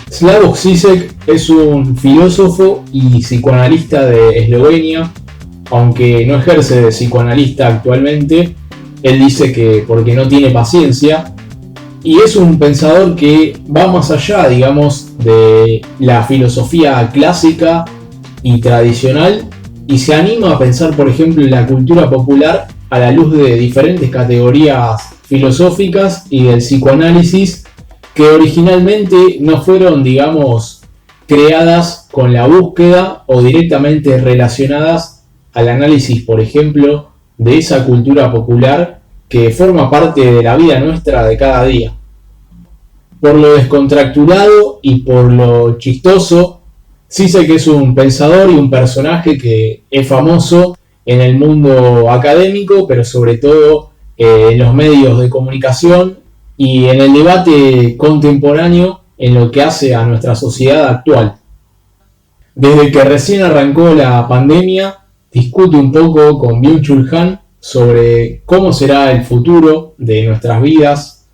Slavoj Žižek es un filósofo y psicoanalista de Eslovenia, aunque no ejerce de psicoanalista actualmente. Él dice que porque no tiene paciencia, y es un pensador que va más allá, digamos, de la filosofía clásica y tradicional, y se anima a pensar, por ejemplo, en la cultura popular a la luz de diferentes categorías filosóficas y del psicoanálisis que originalmente no fueron, digamos, creadas con la búsqueda o directamente relacionadas al análisis, por ejemplo, de esa cultura popular que forma parte de la vida nuestra de cada día. Por lo descontracturado y por lo chistoso, Žižek es un pensador y un personaje que es famoso en el mundo académico, pero sobre todo en los medios de comunicación y en el debate contemporáneo en lo que hace a nuestra sociedad actual. Desde que recién arrancó la pandemia, discute un poco con Byung-Chul Han sobre cómo será el futuro de nuestras vidas,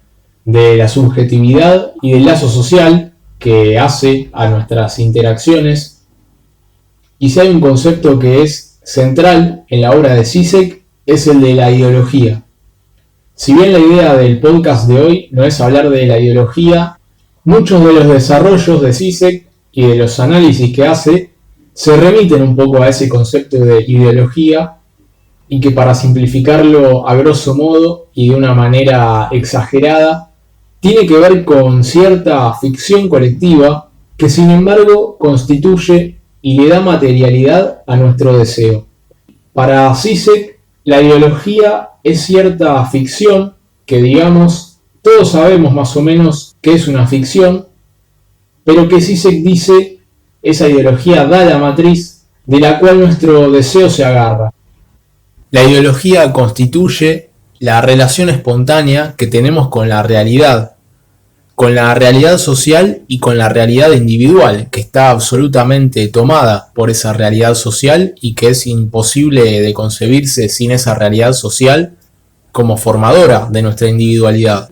de la subjetividad y del lazo social que hace a nuestras interacciones. Y si hay un concepto que es central en la obra de Žižek, es el de la ideología. Si bien la idea del podcast de hoy no es hablar de la ideología, muchos de los desarrollos de Žižek y de los análisis que hace se remiten un poco a ese concepto de ideología, y que, para simplificarlo a grosso modo y de una manera exagerada, tiene que ver con cierta ficción colectiva que sin embargo constituye y le da materialidad a nuestro deseo. Para Žižek, la ideología es cierta ficción que, digamos, todos sabemos más o menos que es una ficción, pero que Žižek dice esa ideología da la matriz de la cual nuestro deseo se agarra. La ideología constituye la relación espontánea que tenemos con la realidad social y con la realidad individual, que está absolutamente tomada por esa realidad social y que es imposible de concebirse sin esa realidad social como formadora de nuestra individualidad.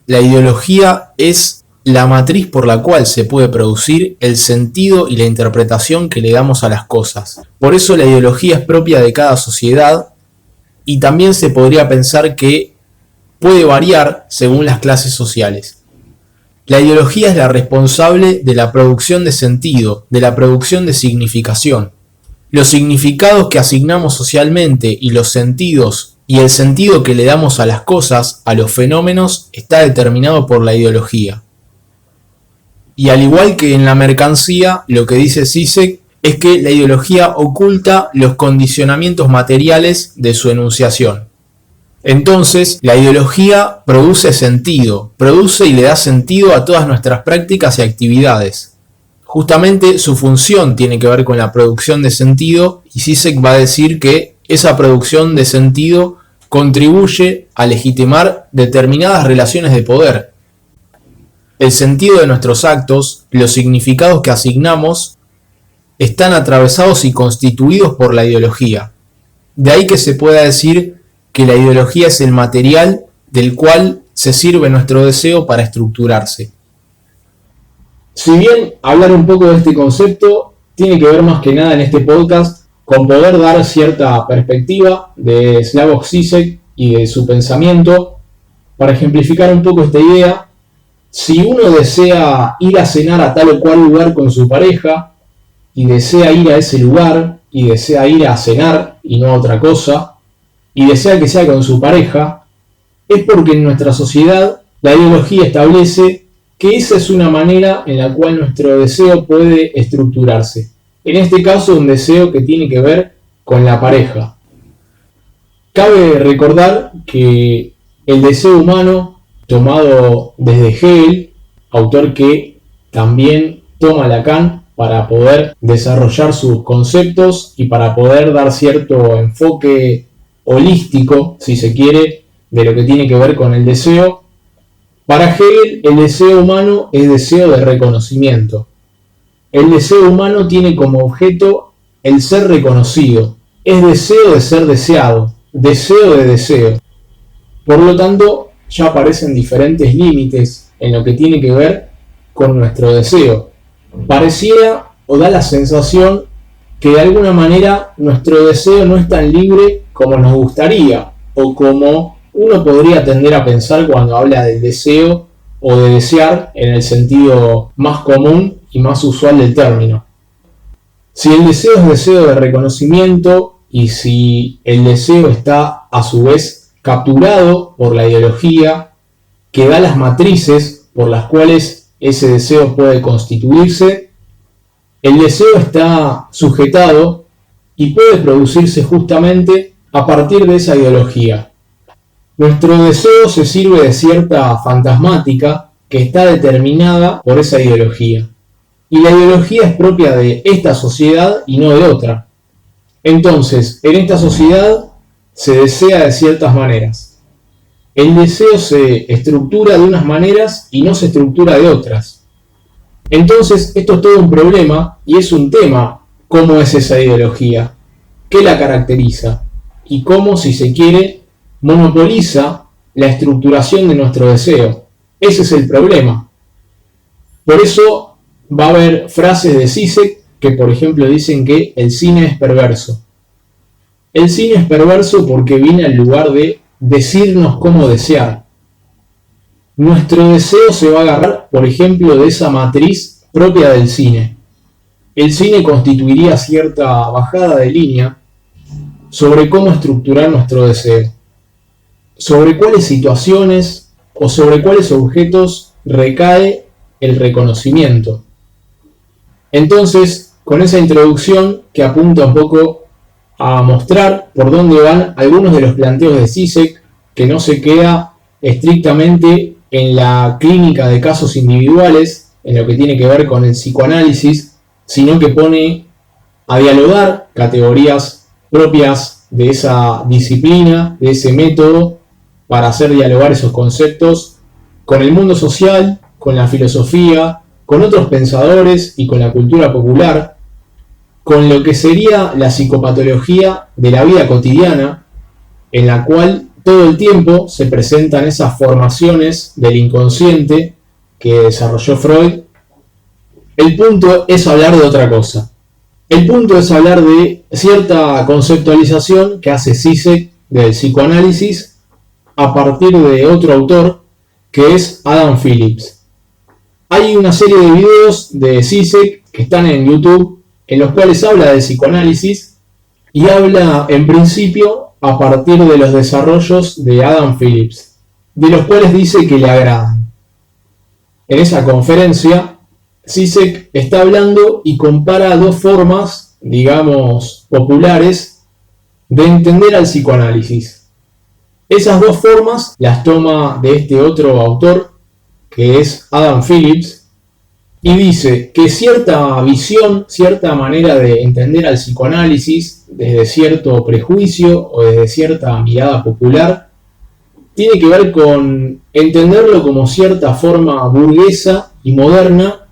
La ideología es la matriz por la cual se puede producir el sentido y la interpretación que le damos a las cosas. Por eso la ideología es propia de cada sociedad, y también se podría pensar que puede variar según las clases sociales. La ideología es la responsable de la producción de sentido, de la producción de significación. Los significados que asignamos socialmente y los sentidos y el sentido que le damos a las cosas, a los fenómenos, está determinado por la ideología. Y al igual que en la mercancía, lo que dice Žižek es que la ideología oculta los condicionamientos materiales de su enunciación. Entonces, la ideología produce sentido, produce y le da sentido a todas nuestras prácticas y actividades. Justamente su función tiene que ver con la producción de sentido, y Žižek va a decir que esa producción de sentido contribuye a legitimar determinadas relaciones de poder. El sentido de nuestros actos, los significados que asignamos, están atravesados y constituidos por la ideología. De ahí que se pueda decir que la ideología es el material del cual se sirve nuestro deseo para estructurarse. Si bien hablar un poco de este concepto tiene que ver más que nada en este podcast con poder dar cierta perspectiva de Slavoj Žižek y de su pensamiento, para ejemplificar un poco esta idea, si uno desea ir a cenar a tal o cual lugar con su pareja, y desea ir a ese lugar, y desea ir a cenar y no a otra cosa, y desea que sea con su pareja, es porque en nuestra sociedad la ideología establece que esa es una manera en la cual nuestro deseo puede estructurarse. En este caso, un deseo que tiene que ver con la pareja. Cabe recordar que el deseo humano, tomado desde Hegel, autor que también toma Lacan para poder desarrollar sus conceptos y para poder dar cierto enfoque holístico, si se quiere, de lo que tiene que ver con el deseo. Para Hegel, el deseo humano es deseo de reconocimiento. El deseo humano tiene como objeto el ser reconocido. Es deseo de ser deseado, deseo de deseo. Por lo tanto, ya aparecen diferentes límites en lo que tiene que ver con nuestro deseo. Pareciera o da la sensación que de alguna manera nuestro deseo no es tan libre como nos gustaría o como uno podría tender a pensar cuando habla del deseo o de desear en el sentido más común y más usual del término. Si el deseo es deseo de reconocimiento y si el deseo está a su vez capturado por la ideología que da las matrices por las cuales ese deseo puede constituirse, el deseo está sujetado y puede producirse justamente a partir de esa ideología. Nuestro deseo se sirve de cierta fantasmática que está determinada por esa ideología. Y la ideología es propia de esta sociedad y no de otra. Entonces, en esta sociedad se desea de ciertas maneras. El deseo se estructura de unas maneras y no se estructura de otras. Entonces, esto es todo un problema y es un tema, cómo es esa ideología, qué la caracteriza y cómo, si se quiere, monopoliza la estructuración de nuestro deseo. Ese es el problema. Por eso va a haber frases de Zizek que, por ejemplo, dicen que el cine es perverso. El cine es perverso porque viene al lugar de decirnos cómo desear. Nuestro deseo se va a agarrar, por ejemplo, de esa matriz propia del cine. El cine constituiría cierta bajada de línea sobre cómo estructurar nuestro deseo, sobre cuáles situaciones o sobre cuáles objetos recae el reconocimiento. Entonces, con esa introducción que apunta un poco a mostrar por dónde van algunos de los planteos de Zizek, que no se queda estrictamente en la clínica de casos individuales, en lo que tiene que ver con el psicoanálisis, sino que pone a dialogar categorías propias de esa disciplina, de ese método, para hacer dialogar esos conceptos con el mundo social, con la filosofía, con otros pensadores y con la cultura popular, con lo que sería la psicopatología de la vida cotidiana, en la cual todo el tiempo se presentan esas formaciones del inconsciente que desarrolló Freud. El punto es hablar de otra cosa. El punto es hablar de cierta conceptualización que hace Zizek del psicoanálisis a partir de otro autor que es Adam Phillips. Hay una serie de videos de Zizek que están en YouTube en los cuales habla de psicoanálisis y habla en principio a partir de los desarrollos de Adam Phillips, de los cuales dice que le agradan. En esa conferencia, Zizek está hablando y compara dos formas, digamos, populares de entender al psicoanálisis. Esas dos formas las toma de este otro autor, que es Adam Phillips, y dice que cierta visión, cierta manera de entender al psicoanálisis desde cierto prejuicio o desde cierta mirada popular tiene que ver con entenderlo como cierta forma burguesa y moderna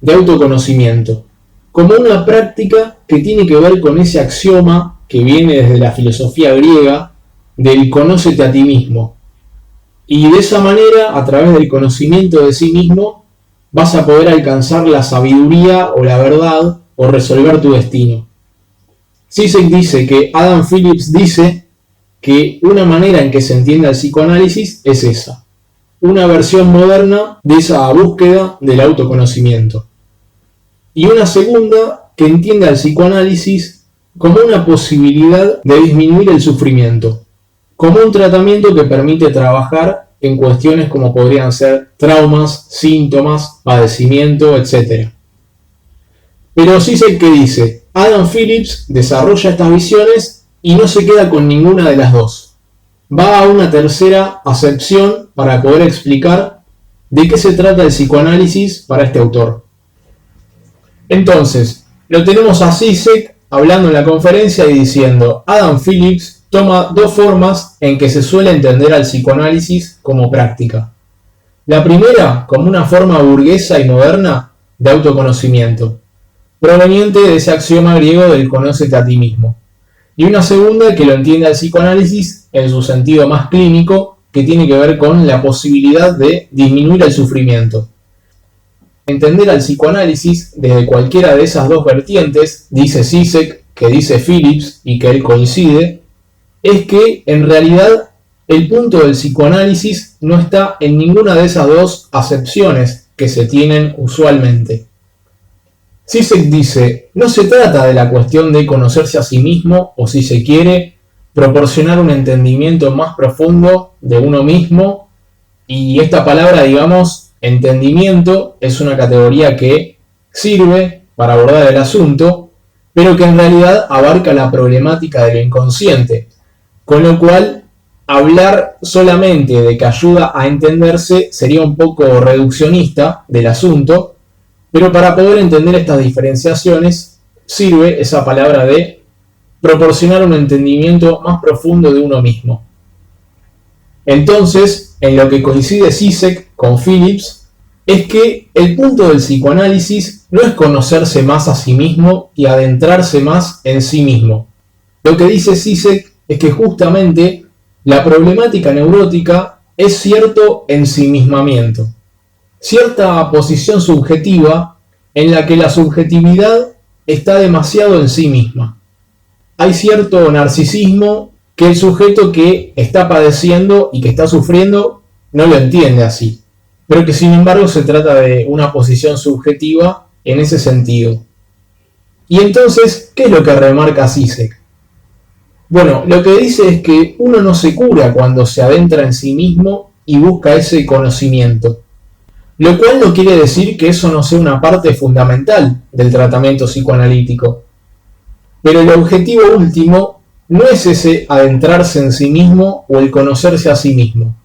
de autoconocimiento, como una práctica que tiene que ver con ese axioma que viene desde la filosofía griega del conócete a ti mismo. Y de esa manera, a través del conocimiento de sí mismo, vas a poder alcanzar la sabiduría o la verdad o resolver tu destino. Zizek dice que Adam Phillips dice que una manera en que se entiende el psicoanálisis es esa, una versión moderna de esa búsqueda del autoconocimiento. Y una segunda que entiende al psicoanálisis como una posibilidad de disminuir el sufrimiento, como un tratamiento que permite trabajar en cuestiones como podrían ser traumas, síntomas, padecimiento, etc. Pero Zizek, ¿qué dice? Adam Phillips desarrolla estas visiones y no se queda con ninguna de las dos. Va a una tercera acepción para poder explicar de qué se trata el psicoanálisis para este autor. Entonces, lo tenemos a Zizek hablando en la conferencia y diciendo: Adam Phillips toma dos formas en que se suele entender al psicoanálisis como práctica. La primera, como una forma burguesa y moderna de autoconocimiento, proveniente de ese axioma griego del conócete a ti mismo. Y una segunda que lo entiende al psicoanálisis en su sentido más clínico, que tiene que ver con la posibilidad de disminuir el sufrimiento. entender al psicoanálisis desde cualquiera de esas dos vertientes, dice Zizek, que dice Phillips y que él coincide, es que en realidad el punto del psicoanálisis no está en ninguna de esas dos acepciones que se tienen usualmente. Zizek dice, no se trata de la cuestión de conocerse a sí mismo o, si se quiere, proporcionar un entendimiento más profundo de uno mismo, y esta palabra, digamos, entendimiento, es una categoría que sirve para abordar el asunto, pero que en realidad abarca la problemática de lo inconsciente, con lo cual hablar solamente de que ayuda a entenderse sería un poco reduccionista del asunto, pero para poder entender estas diferenciaciones sirve esa palabra de proporcionar un entendimiento más profundo de uno mismo. Entonces, en lo que coincide Zizek con Phillips, es que el punto del psicoanálisis no es conocerse más a sí mismo y adentrarse más en sí mismo. Lo que dice Zizek es que justamente la problemática neurótica es cierto ensimismamiento, cierta posición subjetiva en la que la subjetividad está demasiado en sí misma. Hay cierto narcisismo que el sujeto que está padeciendo y que está sufriendo no lo entiende así, pero que sin embargo se trata de una posición subjetiva en ese sentido. Y entonces, ¿qué es lo que remarca Zizek? Bueno, lo que dice es que uno no se cura cuando se adentra en sí mismo y busca ese conocimiento, lo cual no quiere decir que eso no sea una parte fundamental del tratamiento psicoanalítico. Pero el objetivo último no es ese adentrarse en sí mismo o el conocerse a sí mismo.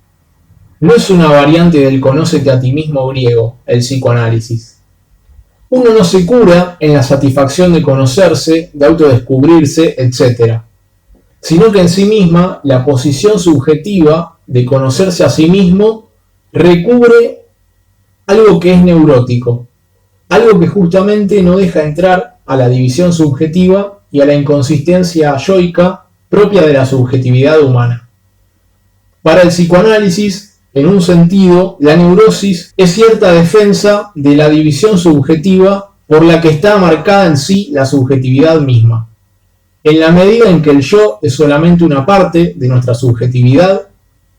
No es una variante del conócete a ti mismo griego, el psicoanálisis. Uno no se cura en la satisfacción de conocerse, de autodescubrirse, etc., sino que en sí misma la posición subjetiva de conocerse a sí mismo recubre algo que es neurótico, algo que justamente no deja entrar a la división subjetiva y a la inconsistencia yoica propia de la subjetividad humana. Para el psicoanálisis, en un sentido, la neurosis es cierta defensa de la división subjetiva por la que está marcada en sí la subjetividad misma. En la medida en que el yo es solamente una parte de nuestra subjetividad,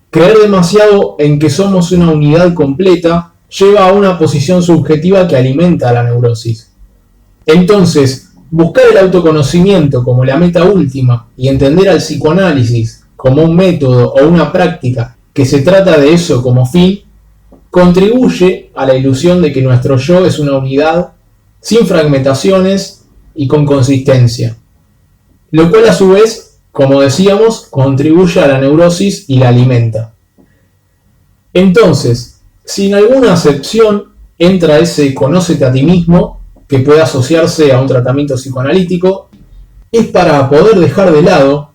creer demasiado en que somos una unidad completa lleva a una posición subjetiva que alimenta a la neurosis. Entonces, buscar el autoconocimiento como la meta última y entender al psicoanálisis como un método o una práctica que se trata de eso como fin, contribuye a la ilusión de que nuestro yo es una unidad sin fragmentaciones y con consistencia, lo cual a su vez, como decíamos, contribuye a la neurosis y la alimenta. Entonces, si en alguna acepción entra ese conócete a ti mismo, que puede asociarse a un tratamiento psicoanalítico, es para poder dejar de lado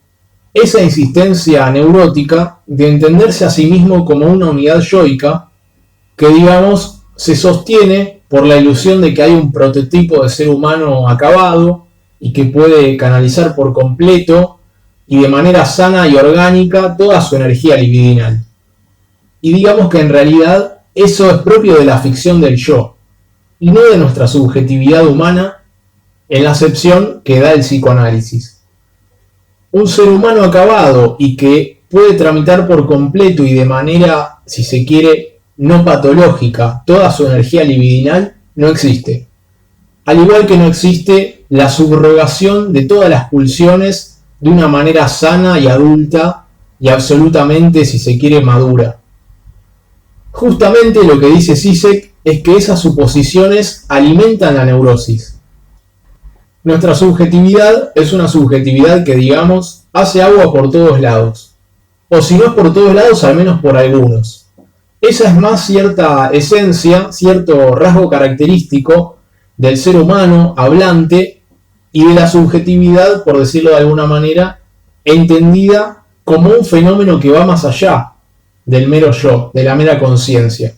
esa insistencia neurótica de entenderse a sí mismo como una unidad yoica que, digamos, se sostiene por la ilusión de que hay un prototipo de ser humano acabado y que puede canalizar por completo y de manera sana y orgánica toda su energía libidinal. Y digamos que en realidad eso es propio de la ficción del yo, y no de nuestra subjetividad humana en la acepción que da el psicoanálisis. Un ser humano acabado y que puede tramitar por completo y de manera, si se quiere, no patológica toda su energía libidinal no existe. Al igual que no existe la subrogación de todas las pulsiones de una manera sana y adulta y absolutamente, si se quiere, madura. Justamente lo que dice Zizek es que esas suposiciones alimentan la neurosis. Nuestra subjetividad es una subjetividad que, digamos, hace agua por todos lados. O si no es por todos lados, al menos por algunos. Esa es más cierta esencia, cierto rasgo característico del ser humano hablante y de la subjetividad, por decirlo de alguna manera, entendida como un fenómeno que va más allá del mero yo, de la mera conciencia.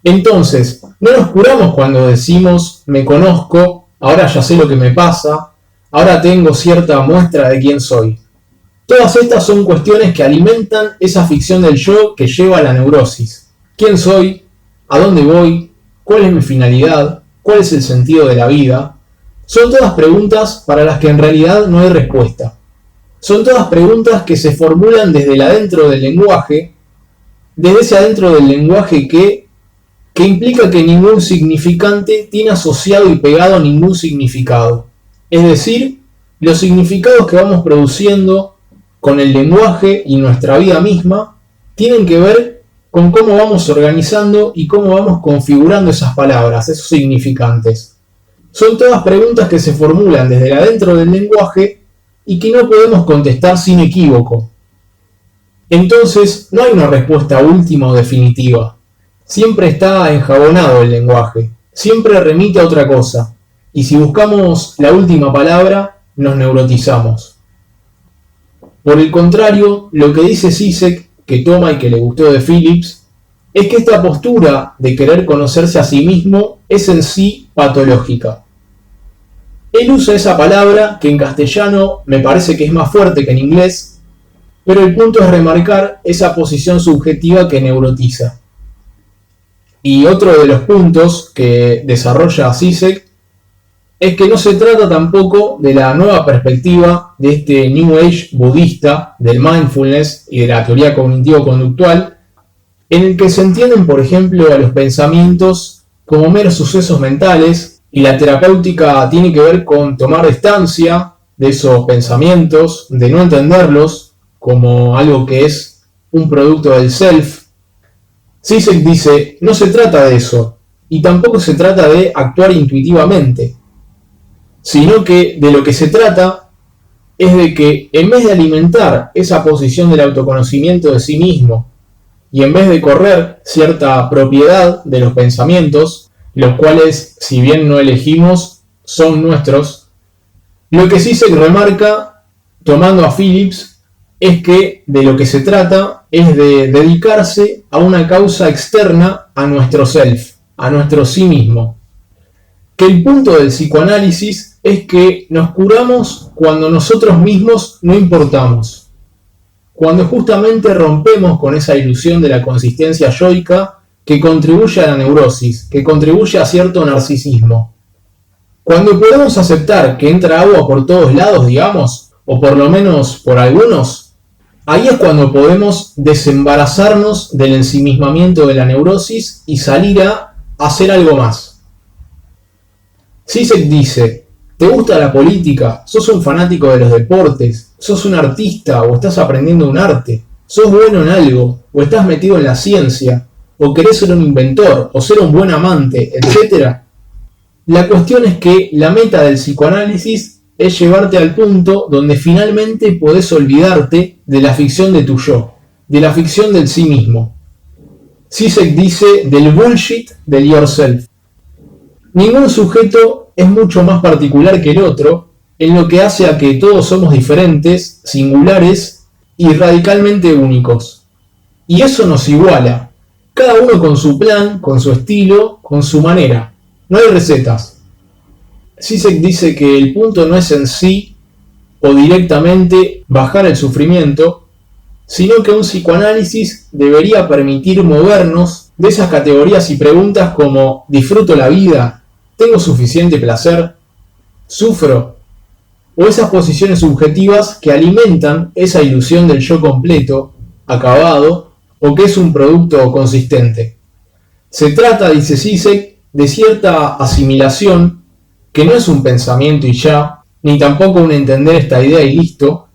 Entonces, no nos curamos cuando decimos me conozco, ahora ya sé lo que me pasa, ahora tengo cierta muestra de quién soy. Todas estas son cuestiones que alimentan esa ficción del yo que lleva a la neurosis. ¿Quién soy? ¿A dónde voy? ¿Cuál es mi finalidad? ¿Cuál es el sentido de la vida? Son todas preguntas para las que en realidad no hay respuesta. Son todas preguntas que se formulan desde el adentro del lenguaje, desde ese adentro del lenguaje que implica que ningún significante tiene asociado y pegado ningún significado. Es decir, los significados que vamos produciendo con el lenguaje y nuestra vida misma tienen que ver con cómo vamos organizando y cómo vamos configurando esas palabras, esos significantes. Son todas preguntas que se formulan desde el adentro del lenguaje y que no podemos contestar sin equívoco. Entonces, no hay una respuesta última o definitiva. Siempre está enjabonado el lenguaje, siempre remite a otra cosa, y si buscamos la última palabra, nos neurotizamos. Por el contrario, lo que dice Zizek, que toma y que le gustó de Phillips, es que esta postura de querer conocerse a sí mismo es en sí patológica. Él usa esa palabra que en castellano me parece que es más fuerte que en inglés, pero el punto es remarcar esa posición subjetiva que neurotiza. Y otro de los puntos que desarrolla Zizek es que no se trata tampoco de la nueva perspectiva de este New Age budista, del mindfulness y de la teoría cognitivo-conductual, en el que se entienden, por ejemplo, a los pensamientos como meros sucesos mentales, y la terapéutica tiene que ver con tomar distancia de esos pensamientos, de no entenderlos como algo que es un producto del self. Zizek dice, no se trata de eso, y tampoco se trata de actuar intuitivamente, sino que de lo que se trata es de que en vez de alimentar esa posición del autoconocimiento de sí mismo y en vez de correr cierta propiedad de los pensamientos, los cuales, si bien no elegimos, son nuestros, lo que Zizek remarca, tomando a Phillips, es que de lo que se trata es de dedicarse a una causa externa a nuestro self, a nuestro sí mismo. Que el punto del psicoanálisis es que nos curamos cuando nosotros mismos no importamos. Cuando justamente rompemos con esa ilusión de la consistencia yoica que contribuye a la neurosis, que contribuye a cierto narcisismo. Cuando podemos aceptar que entra agua por todos lados, digamos, o por lo menos por algunos, ahí es cuando podemos desembarazarnos del ensimismamiento de la neurosis y salir a hacer algo más. Zizek dice, ¿te gusta la política? ¿Sos un fanático de los deportes? ¿Sos un artista o estás aprendiendo un arte? ¿Sos bueno en algo? ¿O estás metido en la ciencia? ¿O querés ser un inventor? ¿O ser un buen amante? Etcétera. La cuestión es que la meta del psicoanálisis es llevarte al punto donde finalmente podés olvidarte de la ficción de tu yo, de la ficción del sí mismo. Zizek dice del bullshit del yourself. Ningún sujeto es mucho más particular que el otro, en lo que hace a que todos somos diferentes, singulares y radicalmente únicos. Y eso nos iguala, cada uno con su plan, con su estilo, con su manera. No hay recetas. Zizek dice que el punto no es en sí o directamente bajar el sufrimiento, sino que un psicoanálisis debería permitir movernos de esas categorías y preguntas como ¿disfruto la vida? ¿Tengo suficiente placer? ¿Sufro? O esas posiciones subjetivas que alimentan esa ilusión del yo completo, acabado, o que es un producto consistente. Se trata, dice Zizek, de cierta asimilación, que no es un pensamiento y ya, ni tampoco un entender esta idea y listo,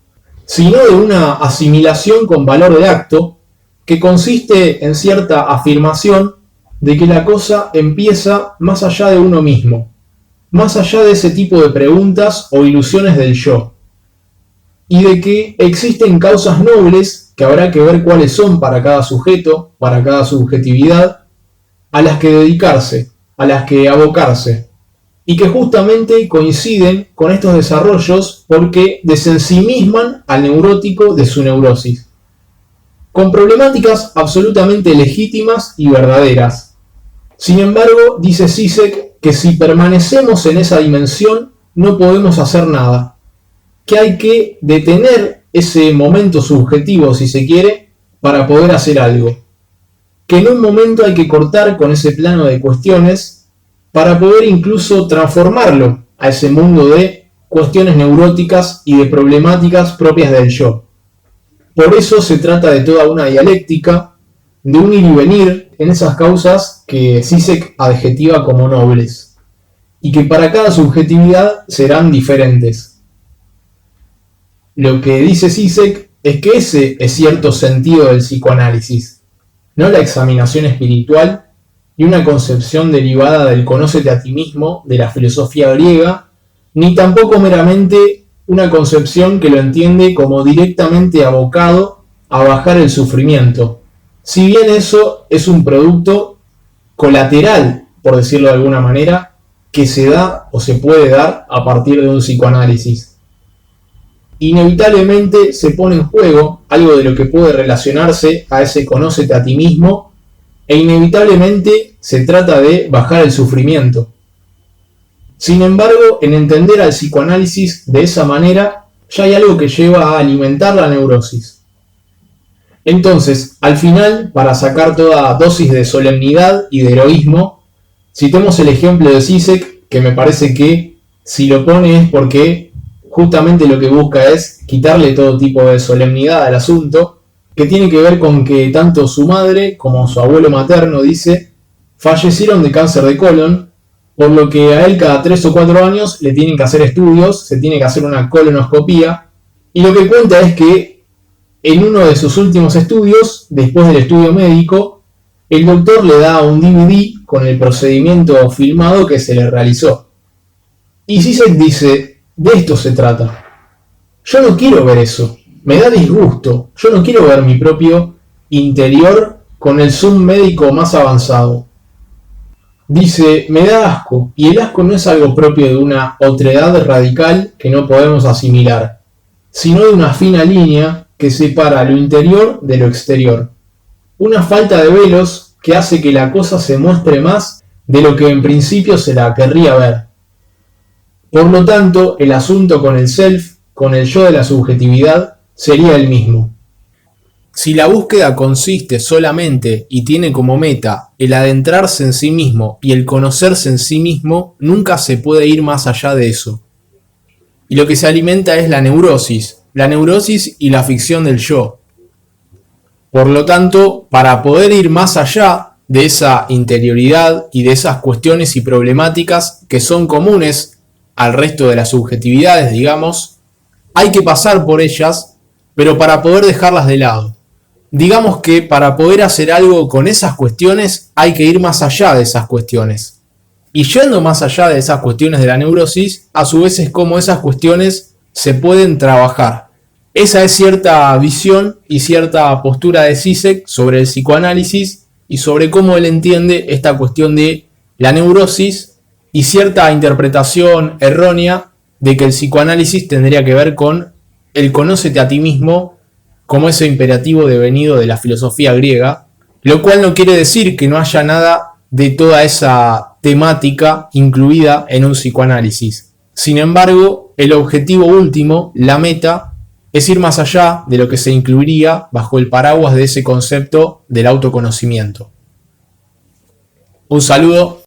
sino de una asimilación con valor de acto, que consiste en cierta afirmación de que la cosa empieza más allá de uno mismo, más allá de ese tipo de preguntas o ilusiones del yo, y de que existen causas nobles, que habrá que ver cuáles son para cada sujeto, para cada subjetividad, a las que dedicarse, a las que abocarse, y que justamente coinciden con estos desarrollos porque desensimisman al neurótico de su neurosis, con problemáticas absolutamente legítimas y verdaderas. Sin embargo, dice Zizek que si permanecemos en esa dimensión no podemos hacer nada, que hay que detener ese momento subjetivo, si se quiere, para poder hacer algo. que en un momento hay que cortar con ese plano de cuestiones para poder incluso transformarlo a ese mundo de cuestiones neuróticas y de problemáticas propias del yo. Por eso se trata de toda una dialéctica, de un ir y venir en esas causas que Zizek adjetiva como nobles, y que para cada subjetividad serán diferentes. Lo que dice Zizek es que ese es cierto sentido del psicoanálisis, no la examinación espiritual y una concepción derivada del conócete a ti mismo de la filosofía griega, ni tampoco meramente una concepción que lo entiende como directamente abocado a bajar el sufrimiento, si bien eso es un producto colateral, por decirlo de alguna manera, que se da o se puede dar a partir de un psicoanálisis. Inevitablemente se pone en juego algo de lo que puede relacionarse a ese conócete a ti mismo, e inevitablemente se trata de bajar el sufrimiento. Sin embargo, en entender al psicoanálisis de esa manera, ya hay algo que lleva a alimentar la neurosis. Entonces, al final, para sacar toda dosis de solemnidad y de heroísmo, citemos el ejemplo de Zizek, que me parece que si lo pone es porque justamente lo que busca es quitarle todo tipo de solemnidad al asunto, que tiene que ver con que tanto su madre como su abuelo materno, dice, fallecieron de cáncer de colon, por lo que a él cada 3 o 4 años le tienen que hacer estudios, se tiene que hacer una colonoscopía, y lo que cuenta es que en uno de sus últimos estudios, después del estudio médico, el doctor le da un DVD con el procedimiento filmado que se le realizó. Y Zizek dice, de esto se trata. Yo no quiero ver eso, me da disgusto, yo no quiero ver mi propio interior con el zoom médico más avanzado. Dice, me da asco, y el asco no es algo propio de una otredad radical que no podemos asimilar, sino de una fina línea que separa lo interior de lo exterior. Una falta de velos que hace que la cosa se muestre más de lo que en principio se la querría ver. Por lo tanto, el asunto con el self, con el yo de la subjetividad, sería el mismo. Si la búsqueda consiste solamente y tiene como meta el adentrarse en sí mismo y el conocerse en sí mismo, nunca se puede ir más allá de eso. Y lo que se alimenta es la neurosis y la ficción del yo. Por lo tanto, para poder ir más allá de esa interioridad y de esas cuestiones y problemáticas que son comunes al resto de las subjetividades, digamos, hay que pasar por ellas, pero para poder dejarlas de lado. Digamos que para poder hacer algo con esas cuestiones hay que ir más allá de esas cuestiones. Y yendo más allá de esas cuestiones de la neurosis, a su vez es como esas cuestiones se pueden trabajar. Esa es cierta visión y cierta postura de Zizek sobre el psicoanálisis y sobre cómo él entiende esta cuestión de la neurosis y cierta interpretación errónea de que el psicoanálisis tendría que ver con el conócete a ti mismo como ese imperativo devenido de la filosofía griega, lo cual no quiere decir que no haya nada de toda esa temática incluida en un psicoanálisis. Sin embargo, el objetivo último, la meta, es ir más allá de lo que se incluiría bajo el paraguas de ese concepto del autoconocimiento. Un saludo.